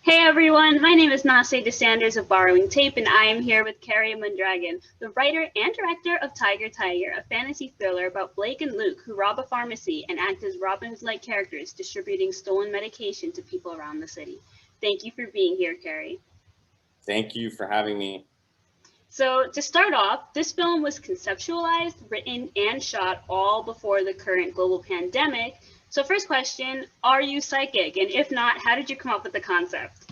Hey everyone, my name is Nace DeSanders of Borrowing Tape, and I am here with Kerry Mondragon, the writer and director of Tyger Tyger, a fantasy thriller about Blake and Luke who rob a pharmacy and act as Robin Hood-like characters distributing stolen medication to people around the city. Thank you for being here, Kerry. Thank you for having me. So to start off, this film was conceptualized, written, and shot all before the current global pandemic. So first question, are you psychic? And if not, how did you come up with the concept?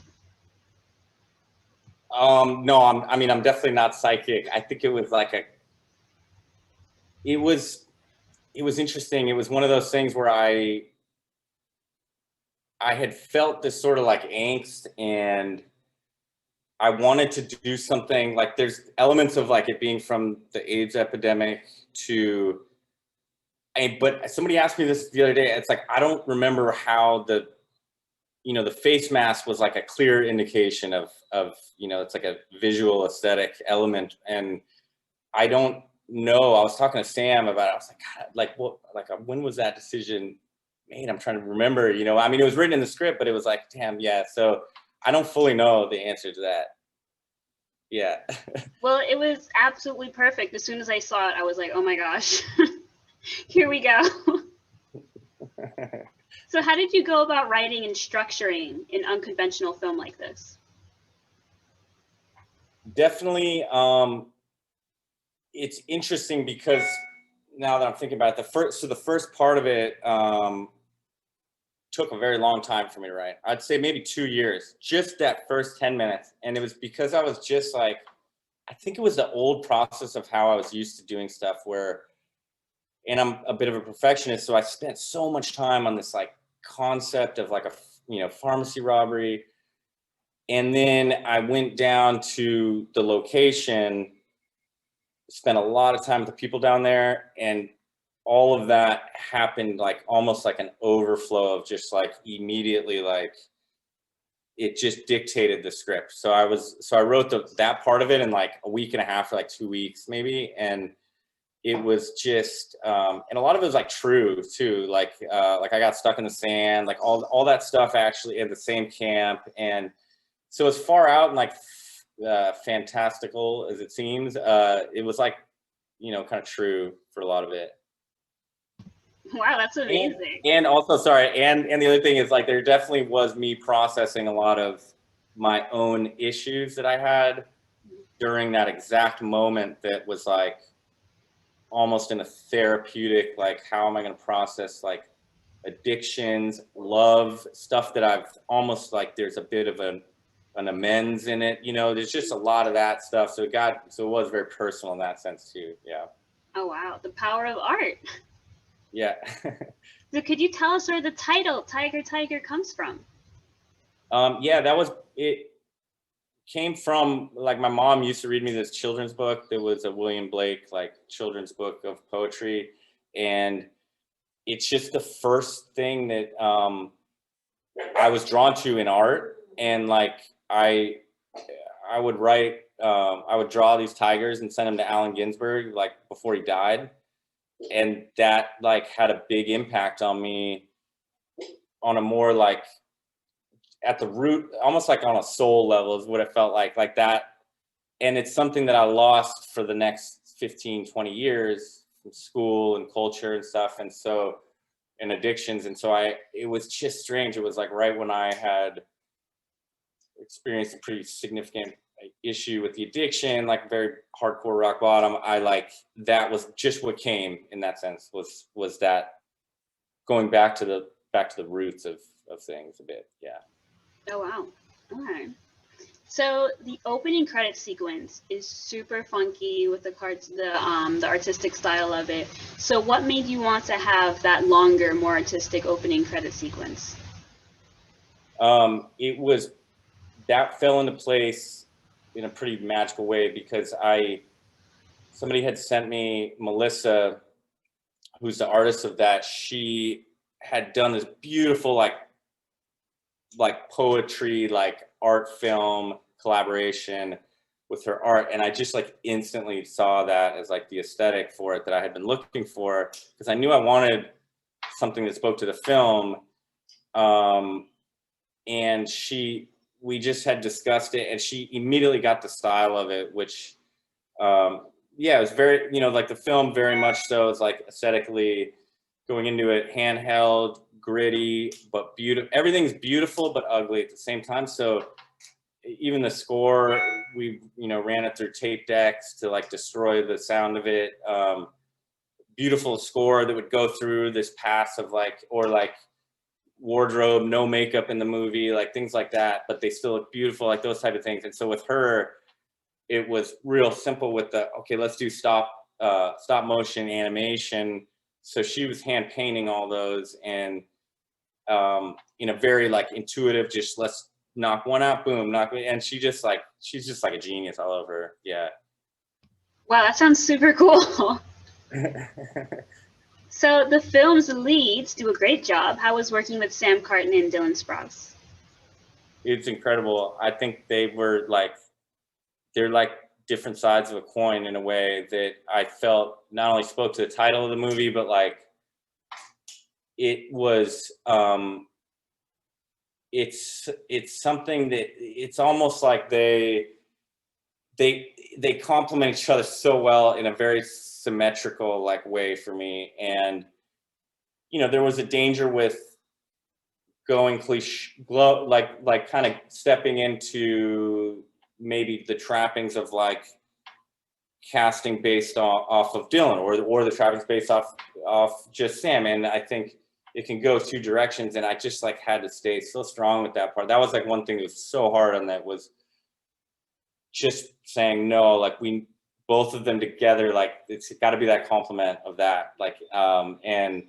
No, I'm definitely not psychic. I think it was like it was interesting. It was one of those things where I had felt this sort of like angst, and I wanted to do something like there's elements of like it being from the AIDS epidemic to, but somebody asked me this the other day. It's like, I don't remember how the face mask was like a clear indication of, it's like a visual aesthetic element. And I don't know, I was talking to Sam about it. I was like, God, like, what, like, when was that decision made? I'm trying to remember, I mean, it was written in the script, but it was like, damn, yeah. So I don't fully know the answer to that. Yeah. Well, it was absolutely perfect. As soon as I saw it, I was like, oh my gosh, here we go. So how did you go about writing and structuring an unconventional film like this? Definitely, it's interesting because now that I'm thinking about it, the first part of it took a very long time for me to write. I'd say maybe 2 years, just that first 10 minutes. And it was because I was just like, I think it was the old process of how I was used to doing stuff where, and I'm a bit of a perfectionist, so I spent so much time on this like concept of like a pharmacy robbery. And then I went down to the location, spent a lot of time with the people down there, and all of that happened like almost like an overflow of just like immediately, like it just dictated the script. So I wrote that part of it in like a week and a half, or like 2 weeks maybe. And it was just, and a lot of it was like true too. Like I got stuck in the sand, like all that stuff actually in the same camp. And so as far out and like fantastical as it seems, it was like, kind of true for a lot of it. Wow, that's amazing. And also, sorry, and the other thing is like there definitely was me processing a lot of my own issues that I had during that exact moment that was like almost in a therapeutic, like how am I going to process like addictions, love, stuff that I've almost like there's a bit of an amends in it, there's just a lot of that stuff. So it was very personal in that sense too. Yeah. Oh wow, the power of art. Yeah. So could you tell us where the title Tyger Tyger comes from? Yeah, that was it. Came from like my mom used to read me this children's book. There was a William Blake like children's book of poetry, and it's just the first thing that I was drawn to in art. And like I would write, I would draw these tigers and send them to Allen Ginsberg like before he died. And that like had a big impact on me on a more like at the root, almost like on a soul level is what it felt like that. And it's something that I lost for the next 15, 20 years from school and culture and stuff. And so, and addictions. And so it was just strange. It was like right when I had experienced a pretty significant issue with the addiction, like very hardcore rock bottom. That was just what came in that sense was that going back to the roots of things a bit. Yeah. Oh wow. All right. So the opening credit sequence is super funky with the artistic style of it. So what made you want to have that longer, more artistic opening credit sequence? It was that fell into place in a pretty magical way because somebody had sent me Melissa, who's the artist of that. She had done this beautiful like poetry, like art film collaboration with her art. And I just like instantly saw that as like the aesthetic for it that I had been looking for, because I knew I wanted something that spoke to the film. And she we just had discussed it, and she immediately got the style of it, which, yeah, it was very, like the film very much so is like aesthetically going into it, handheld, gritty, but beautiful. Everything's beautiful, but ugly at the same time. So even the score, we, ran it through tape decks to like destroy the sound of it. Beautiful score that would go through this pass of like, or like wardrobe, no makeup in the movie, like things like that, but they still look beautiful, like those type of things. And so with her, it was real simple with the, okay, let's do stop motion animation. So she was hand painting all those, and in a very like intuitive, just let's knock one out, boom, and she's just like a genius all over. Yeah. Wow, that sounds super cool. So the film's leads do a great job. How was working with Sam Carton and Dylan Sprouse? It's incredible. I think they're like different sides of a coin in a way that I felt not only spoke to the title of the movie, but like it was, it's something that it's almost like they complement each other so well in a very symmetrical like way for me. And there was a danger with going cliche, like kind of stepping into maybe the trappings of like casting based off of Dylan, or the trappings based off just Sam. And I think it can go two directions, and I just like had to stay so strong with that part. That was like one thing that was so hard on that, was just saying no, like we both of them together, like it's got to be that complement of that, like and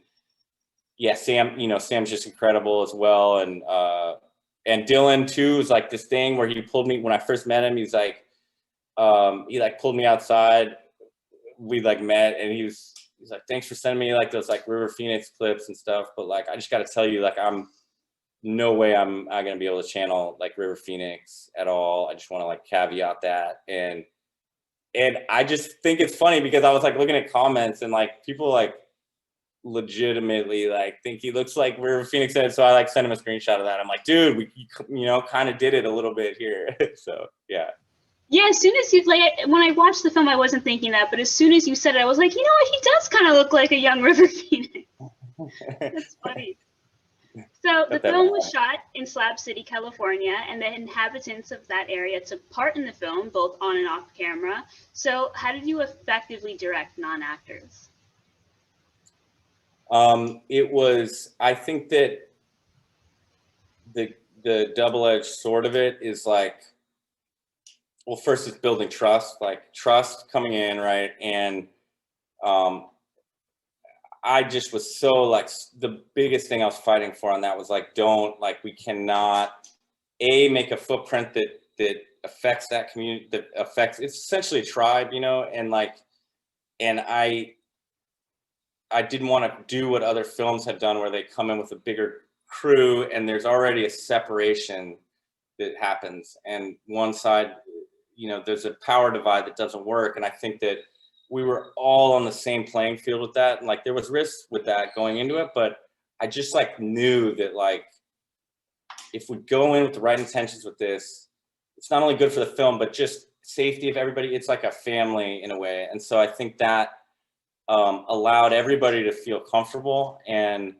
yeah, Sam, Sam's just incredible as well. And Dylan too is like this thing where he pulled me when I first met him. He's like he like pulled me outside, we like met, and he's like, thanks for sending me like those like River Phoenix clips and stuff, but like I just got to tell you, like no way I'm gonna be able to channel like River Phoenix at all. I just want to like caveat that. And I just think it's funny because I was like looking at comments, and like people like legitimately like think he looks like River Phoenix did. So I like sent him a screenshot of that. I'm like, dude, we kind of did it a little bit here. So yeah. Yeah, as soon as you when I watched the film, I wasn't thinking that, but as soon as you said it, I was like, you know what, he does kind of look like a young River Phoenix. That's funny. So the film was shot in Slab City, California, and the inhabitants of that area took part in the film, both on and off camera. So how did you effectively direct non-actors? It was, I think that the double-edged sword of it is like, well, first it's building trust, like trust coming in, right? And I just was so like, the biggest thing I was fighting for on that was like, we cannot make a footprint that affects that community, that affects, it's essentially a tribe, and like, and I didn't want to do what other films have done where they come in with a bigger crew and there's already a separation that happens, and one side, there's a power divide that doesn't work. And I think that we were all on the same playing field with that, and like there was risk with that going into it, but I just like knew that like if we go in with the right intentions with this, it's not only good for the film but just safety of everybody. It's like a family in a way. And so I think that allowed everybody to feel comfortable, and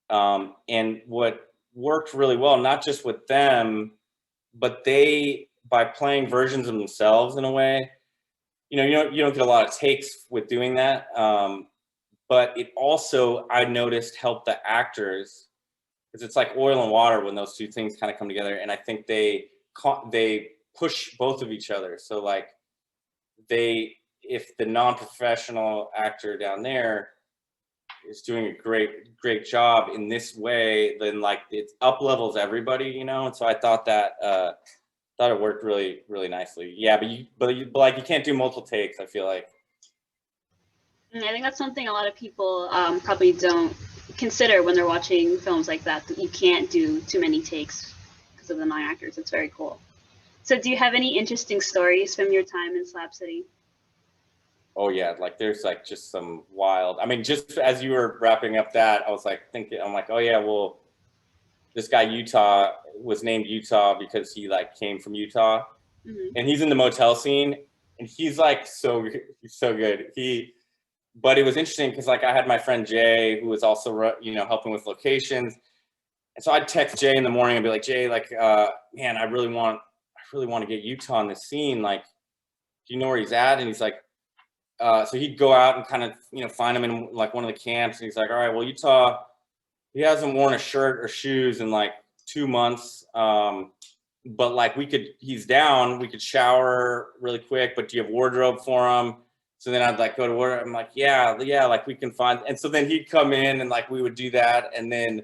what worked really well, not just with them, but they, by playing versions of themselves in a way, you don't get a lot of takes with doing that, but it also, I noticed, helped the actors, because it's like oil and water when those two things kind of come together. And I think they push both of each other. So like if the non-professional actor down there is doing a great job in this way, then like it up levels everybody, and so I thought that it worked really, really nicely. Yeah, but like you can't do multiple takes, I feel like. I think that's something a lot of people probably don't consider when they're watching films like that you can't do too many takes because of the non-actors. It's very cool. So do you have any interesting stories from your time in Slab City? Oh yeah, like there's like just some wild, I mean, just as you were wrapping up that, I was like thinking, I'm like, oh yeah, well, this guy Utah was named Utah because he like came from Utah, and he's in the motel scene, and he's like he's so good. But it was interesting because like I had my friend Jay who was also helping with locations, and so I'd text Jay in the morning and be like, Jay, like man, I really want to get Utah in this scene. Like, do you know where he's at? And he's like, so he'd go out and kind of find him in like one of the camps, and he's like, all right, well, Utah, he hasn't worn a shirt or shoes in like 2 months. But like he's down, we could shower really quick, but do you have wardrobe for him? So then I'd like go to work. I'm like, yeah, like we can find. And so then he'd come in and like we would do that. And then,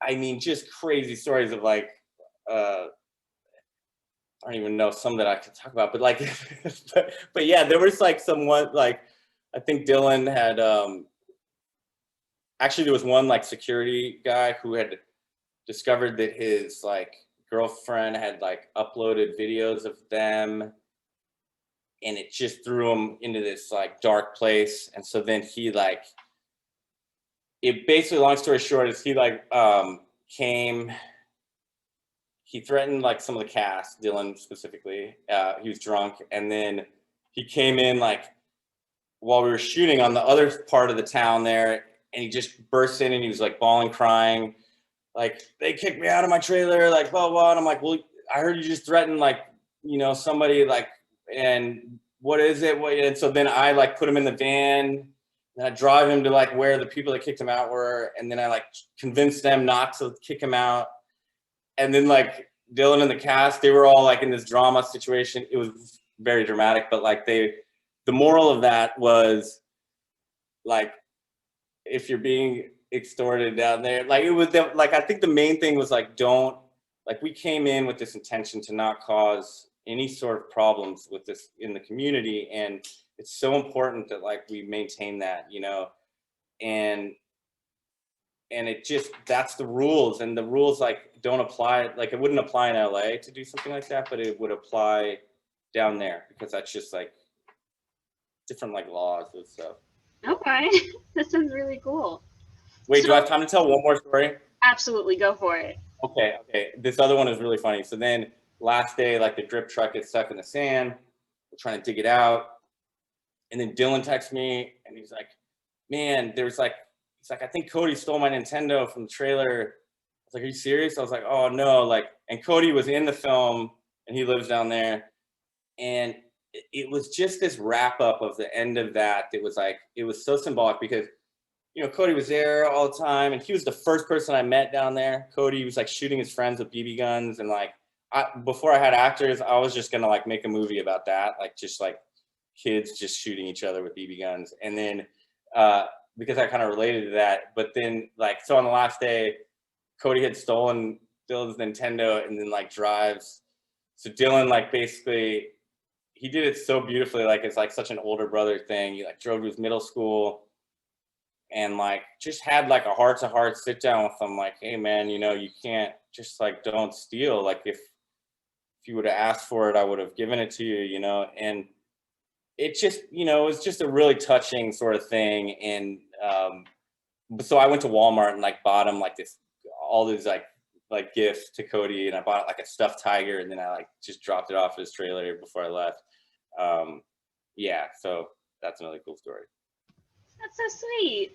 I mean, just crazy stories of like, I don't even know some that I could talk about, but like, but yeah, there was like somewhat like, I think Dylan had, actually there was one like security guy who had discovered that his like girlfriend had like uploaded videos of them, and it just threw him into this like dark place. And so then he like, it basically, long story short, is he like he threatened like some of the cast, Dylan specifically. He was drunk, and then he came in like while we were shooting on the other part of the town there, and he just burst in and he was like bawling, crying, like, they kicked me out of my trailer, like blah blah. And I'm like, well, I heard you just threatened like somebody, like, and what is it? And so then I like put him in the van, and I drive him to like where the people that kicked him out were, and then I like convinced them not to kick him out. And then like Dylan and the cast, they were all like in this drama situation. It was very dramatic, but like the moral of that was like, if you're being extorted down there, like it was like, I think the main thing was like, don't, like, we came in with this intention to not cause any sort of problems with this in the community. And it's so important that like we maintain that, and it just, that's the rules, and the rules like don't apply. Like it wouldn't apply in LA to do something like that, but it would apply down there because that's just like different like laws and stuff. Okay, that sounds really cool. Wait, do I have time to tell one more story? Absolutely, go for it. Okay. This other one is really funny. So then last day, like the drip truck gets stuck in the sand. We're trying to dig it out. And then Dylan texts me and he's like, man, he's like, I think Cody stole my Nintendo from the trailer. I was like, are you serious? I was like, oh no. Like, and Cody was in the film and he lives down there. And it was just this wrap up of the end of that. It was like, it was so symbolic because, Cody was there all the time, and he was the first person I met down there. Cody was like shooting his friends with BB guns, and like before I had actors, I was just gonna like make a movie about that, like just like kids just shooting each other with BB guns. And then because I kind of related to that, but then like, so on the last day, Cody had stolen Dylan's Nintendo and then like drives. So Dylan like basically, he did it so beautifully, like it's like such an older brother thing. He like drove to his middle school and like just had like a heart-to-heart sit down with them, like, hey man, you can't just like, don't steal. Like if you would have asked for it, I would have given it to you, and it just, it was just a really touching sort of thing. And so I went to Walmart and like bought him like all these like gifts to Cody, and I bought like a stuffed tiger, and then I like just dropped it off at his trailer before I left. Yeah, so that's another cool story. That's so sweet.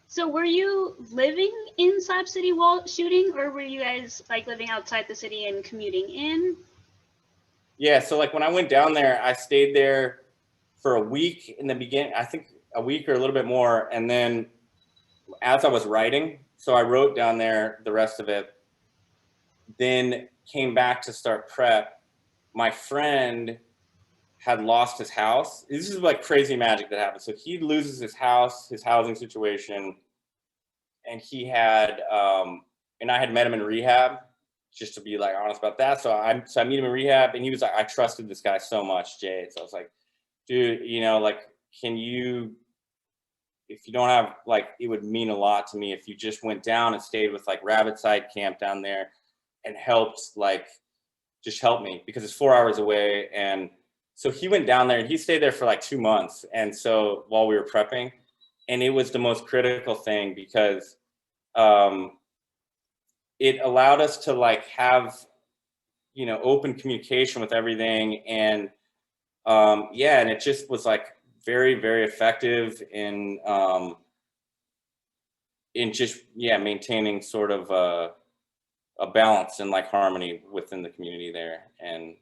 So were you living in Slab City while shooting, or were you guys like living outside the city and commuting in? Yeah, so like when I went down there, I stayed there for a week in the beginning, I think a week or a little bit more. And then as I was writing, so I wrote down there the rest of it, then came back to start prep. My friend had lost his house. This is like crazy magic that happened. So he loses his house, his housing situation, and he had, and I had met him in rehab, just to be like honest about that. So I meet him in rehab, and he was like, I trusted this guy so much, Jay. So I was like, dude, like, can you, if you don't have, like, it would mean a lot to me if you just went down and stayed with like Rabbit Side Camp down there and helped, like, just help me, because it's 4 hours away. And so he went down there and he stayed there for like 2 months. And so while we were prepping, and it was the most critical thing because it allowed us to like have, you know, open communication with everything. And yeah, and it just was like very, very effective in just, yeah, maintaining sort of a balance and like harmony within the community there. And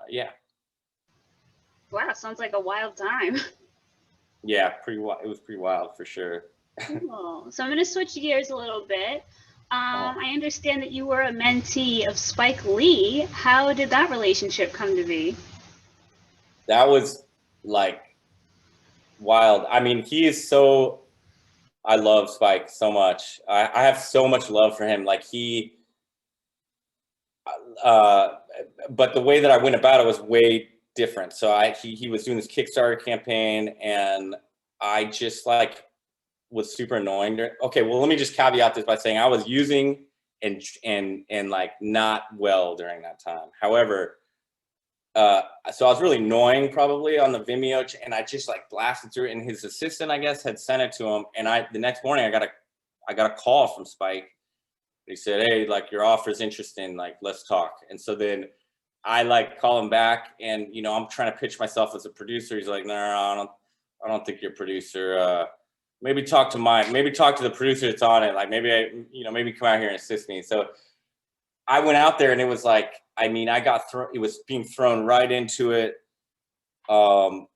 yeah. Wow, sounds like a wild time. Yeah, pretty wild. It was pretty wild for sure. Cool. So I'm going to switch gears a little bit. I understand that you were a mentee of Spike Lee. How did that relationship come to be? That was like wild. I mean, he is so, I love Spike so much. I have so much love for him. Like uh, but the way that I went about it was way different. So he was doing this Kickstarter campaign, and I just like was super annoying. Okay, well, let me just caveat this by saying I was using and like not well during that time. However, so I was really annoying probably on the Vimeo, and I just like blasted through it. And his assistant, I guess, had sent it to him. And the next morning I got a call from Spike. He said, "Hey, like your offer is interesting. Like let's talk." And so then I like call him back, and you know I'm trying to pitch myself as a producer. He's like, "No, I don't think you're a producer. Maybe talk to the producer that's on it. Like maybe come out here and assist me." So I went out there, and it was like, I mean, it was being thrown right into it. And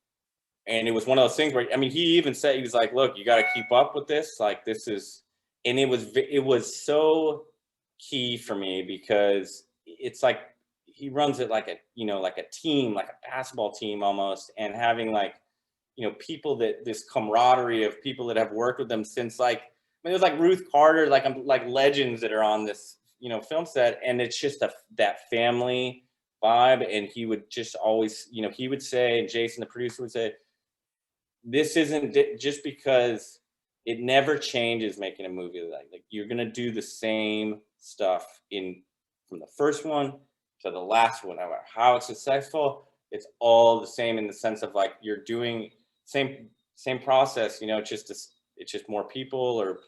it was one of those things where, I mean, he even said, he was like, "Look, you got to keep up with this. Like this is," and it was so key for me because it's like, he runs it like like a team, like a basketball team almost, and having like, people that this camaraderie of people that have worked with them since like, I mean, there's like Ruth Carter, like legends that are on this, film set, and it's just that family vibe. And he would just always, he would say, and Jason, the producer, would say, "This isn't just because it never changes making a movie like you're gonna do the same stuff from the first one to the last one, no matter how it's successful, it's all the same in the sense of like you're doing same process, it's just more people or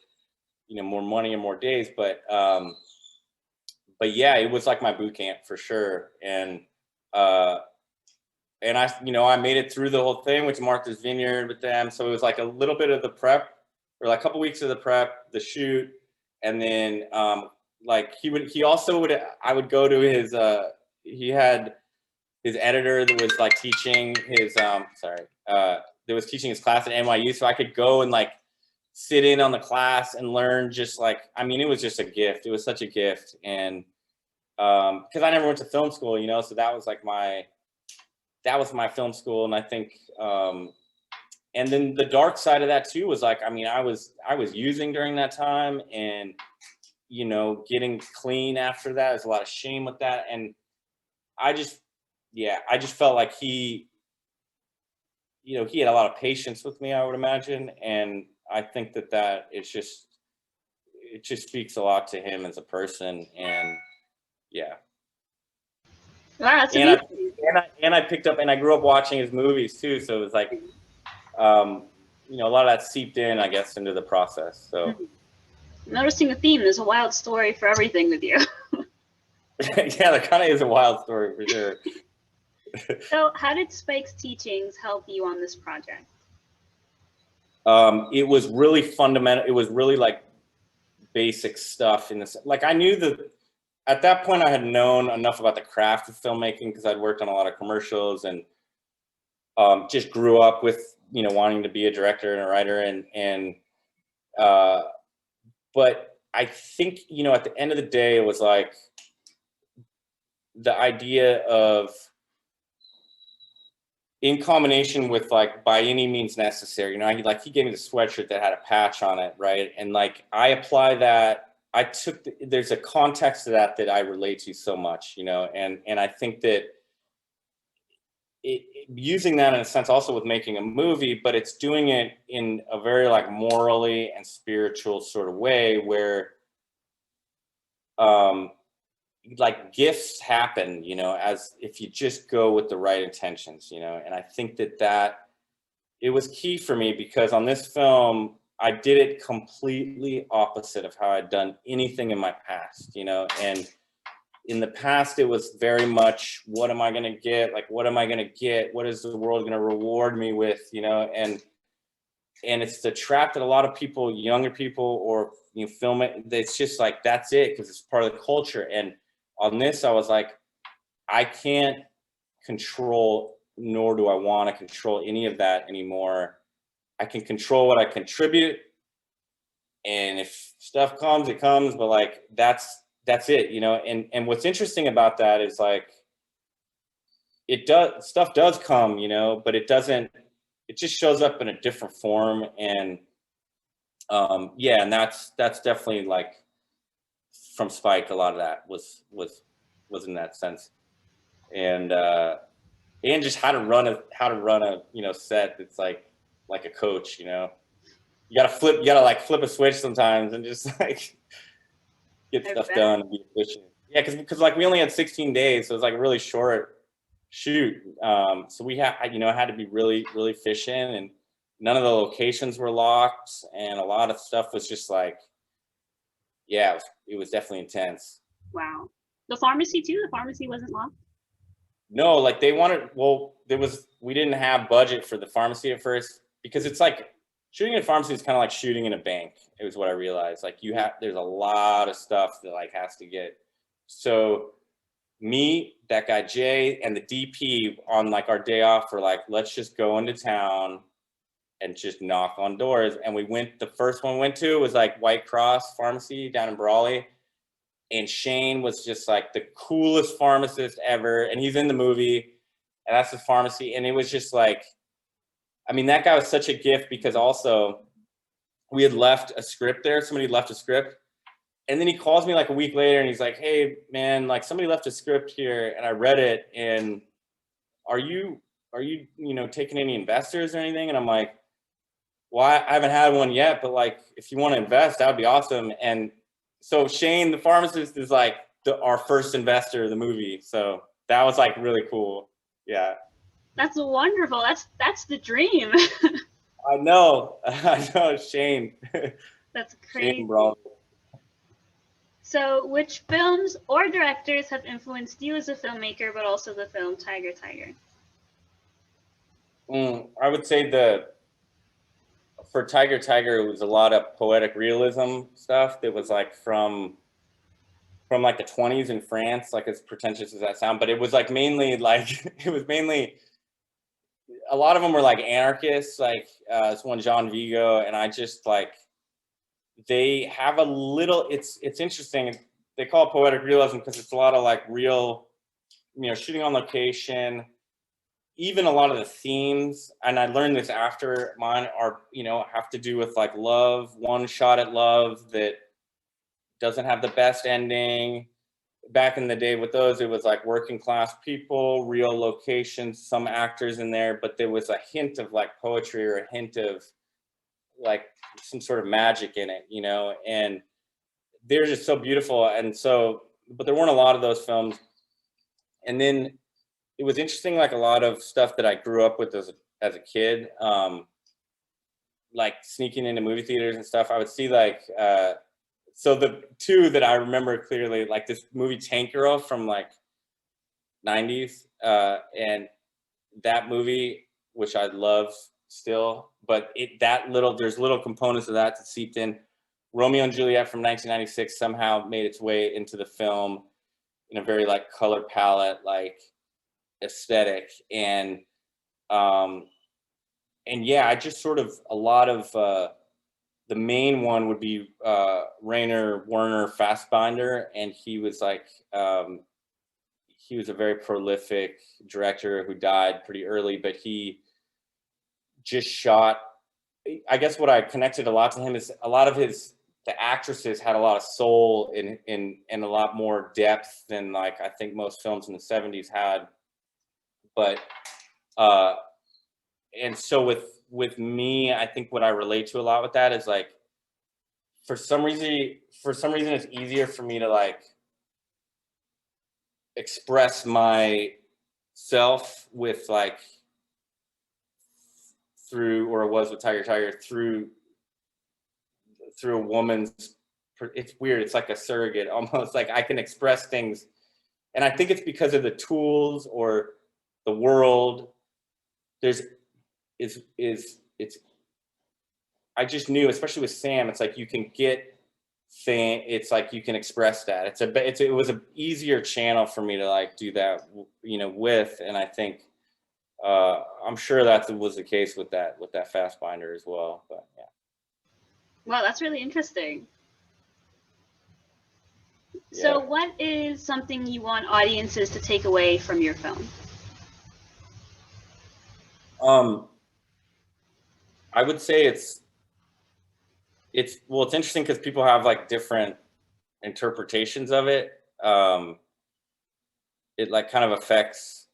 more money and more days, but yeah, it was like my boot camp for sure. And I made it through the whole thing, went to Martha's Vineyard with them. So it was like a little bit of the prep, or like a couple weeks of the prep, the shoot. And then like I would go to his, he had his editor that was like teaching his, that was teaching his class at NYU. So I could go and like sit in on the class and learn just like, I mean, it was just a gift. It was such a gift. And because I never went to film school, so that was my film school. And I think, and then the dark side of that too was like, I mean, I was using during that time, and, getting clean after that. There's a lot of shame with that. And I just felt like he had a lot of patience with me, I would imagine. And I think that it just speaks a lot to him as a person. And yeah. Wow, that's amazing. I picked up, and I grew up watching his movies too. So it was like, a lot of that seeped in, I guess, into the process. So Noticing a theme, there's a wild story for everything with you. yeah, there kind of is a wild story for sure. So how did Spike's teachings help you on this project? It was really fundamental. It was really like basic stuff in this. Like I knew that at that point I had known enough about the craft of filmmaking because I'd worked on a lot of commercials and just grew up with, wanting to be a director and a writer. But I think, at the end of the day, it was like the idea of, in combination with like by any means necessary, he gave me the sweatshirt that had a patch on it, right? And like I apply that, there's a context to that I relate to so much, and I think that using that in a sense also with making a movie, but it's doing it in a very like morally and spiritual sort of way where like gifts happen, as if you just go with the right intentions, and I think that it was key for me because on this film, I did it completely opposite of how I'd done anything in my past, you know, and in the past, it was very much, what am I going to get? Like, what am I going to get? What is the world going to reward me with, you know? And it's the trap that a lot of people, younger people, or, you know, film it, it's just like, that's it, because it's part of the culture. And on this, I was like, I can't control, nor do I want to control any of that anymore. I can control what I contribute, and if stuff comes, it comes, but like, that's it, you know. And what's interesting about that is, like, stuff does come, you know, but it doesn't, it just shows up in a different form. And yeah, and that's definitely, like, from Spike, a lot of that was in that sense. And just how to run a, you know, set that's like a coach, you know. You gotta like flip a switch sometimes and just like get stuff done and be efficient. Yeah, because like we only had 16 days, so it was like a really short shoot. So we had, you know, had to be really, really efficient, and none of the locations were locked, and a lot of stuff was just like, yeah, it was definitely intense. Wow. The pharmacy too? The pharmacy wasn't locked? No, like they wanted, well, we didn't have budget for the pharmacy at first, because it's like, shooting in a pharmacy is kind of like shooting in a bank. It was what I realized. Like, there's a lot of stuff that like has to get. So me, that guy Jay, and the DP on like our day off were like, let's just go into town and just knock on doors. And the first one we went to was like White Cross Pharmacy down in Brawley. And Shane was just like the coolest pharmacist ever. And he's in the movie, and that's the pharmacy. And it was just like, I mean, that guy was such a gift, because also we had left a script there. Somebody left a script. And then he calls me like a week later and he's like, hey man, like somebody left a script here and I read it, and are you, you know, taking any investors or anything? And I'm like, well, I haven't had one yet, but like, if you want to invest, that would be awesome. And so Shane, the pharmacist, is like our first investor of the movie. So that was like really cool. Yeah. That's wonderful. That's the dream. I know, Shane. That's crazy. Shane, bro. So, which films or directors have influenced you as a filmmaker, but also the film Tyger Tyger? I would say for Tyger Tyger, it was a lot of poetic realism stuff that was like from like the 20s in France, like as pretentious as that sound, but it was like mainly like, a lot of them were like anarchists, like this one, Jean Vigo, and I just like, they have a little, it's interesting. They call it poetic realism because it's a lot of like real, you know, shooting on location. Even a lot of the themes, and I learned this after mine, are, you know, have to do with like love, one shot at love that doesn't have the best ending. Back in the day with those, it was like working class people, real locations, some actors in there, but there was a hint of like poetry or a hint of like some sort of magic in it, you know, and they're just so beautiful. And so, but there weren't a lot of those films. And then it was interesting, like a lot of stuff that I grew up with as a kid, like sneaking into movie theaters and stuff. I would see like, so the two that I remember clearly, like this movie Tank Girl from like 90s, and that movie, which I love still, but there's little components of that that seeped in. Romeo and Juliet from 1996 somehow made its way into the film in a very like color palette, like aesthetic. And yeah, I just sort of, a lot of, the main one would be Rainer Werner Fassbinder, and he was like, he was a very prolific director who died pretty early, but he just shot, I guess what I connected a lot to him is a lot of the actresses had a lot of soul and a lot more depth than like I think most films in the 70s had. But and so with me, I think what I relate to a lot with that is like, for some reason it's easier for me to like express myself with like, through, or it was with Tyger Tyger, through through a woman's, it's weird. It's like a surrogate, almost like I can express things. And I think it's because of the tools or the world. I just knew, especially with Sam, it's like you can get thing. It's like you can express that. It was an easier channel for me to like do that, with. And I think I'm sure that was the case with that fast binder as well. But yeah. Wow, that's really interesting. So what is something you want audiences to take away from your film? I would say it's interesting because people have like different interpretations of it. It like kind of affects,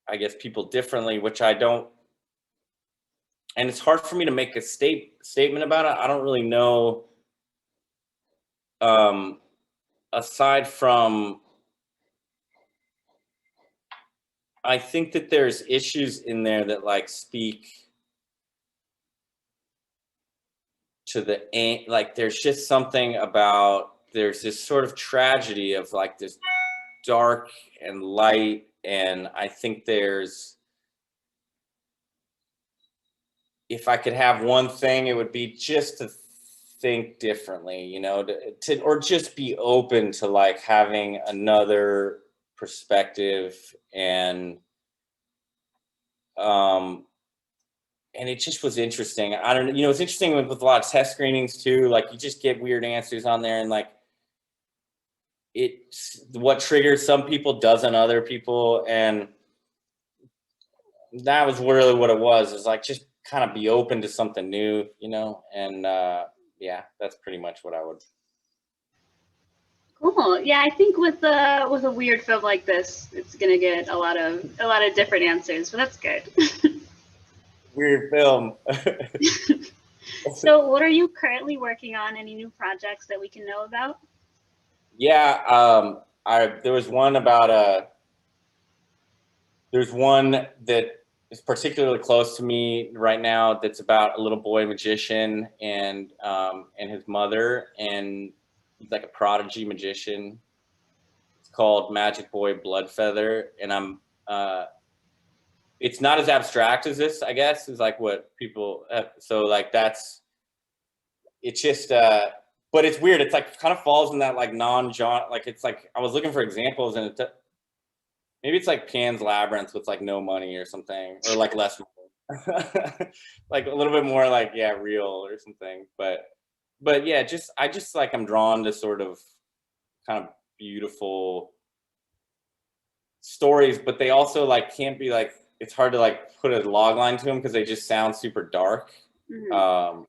I guess, people differently, which I don't, and it's hard for me to make a statement about it. I don't really know, aside from, I think that there's issues in there that like speak to the, like there's just something about, there's this sort of tragedy of like this dark and light. And I think if I could have one thing, it would be just to think differently, or just be open to like having another perspective. And it just was interesting. I don't know, it's interesting with a lot of test screenings too. Like you just get weird answers on there, and like what triggers some people doesn't other people. And that was really what it was. It's like, just kind of be open to something new, and yeah, that's pretty much what I would. Cool. Yeah, I think with a weird film like this, it's gonna get a lot of different answers, but that's good. Weird film. So what are you currently working on? Any new projects that we can know about? Yeah, there's one that is particularly close to me right now. That's about a little boy magician and his mother, and he's like a prodigy magician. It's called Magic Boy Bloodfeather, and it's not as abstract as this, I guess, is like what people so like it's just but it's weird. It's like kind of falls in that like non-genre, like it's like I was looking for examples, and maybe it's like Pan's Labyrinth with like no money or something, or like less money. Like a little bit more like, yeah, real or something. But yeah, I just like, I'm drawn to sort of kind of beautiful stories, but they also like can't be like, it's hard to like put a log line to them because they just sound super dark. Mm-hmm.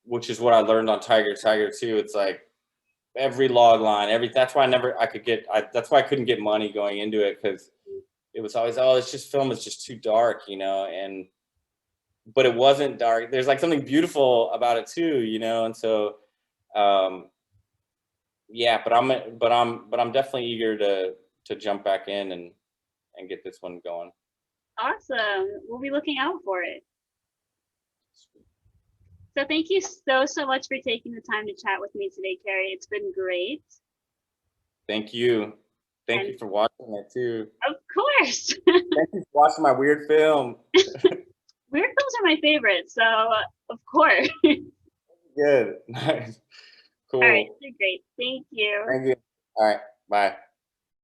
Which is what I learned on Tyger Tyger too. It's like every log line, that's why that's why I couldn't get money going into it, because it was always, it's just, film is just too dark, but it wasn't dark. There's like something beautiful about it too, and so yeah, but I'm definitely eager to jump back in and get this one going. Awesome. We'll be looking out for it. So thank you so much for taking the time to chat with me today, Kerry. It's been great. Thank you. Thank you for watching it too. Of course. Thank you for watching my weird film. Weird films are my favorite, so of course. Good. Nice. Cool. All right. Great. Thank you. Thank you. All right. Bye.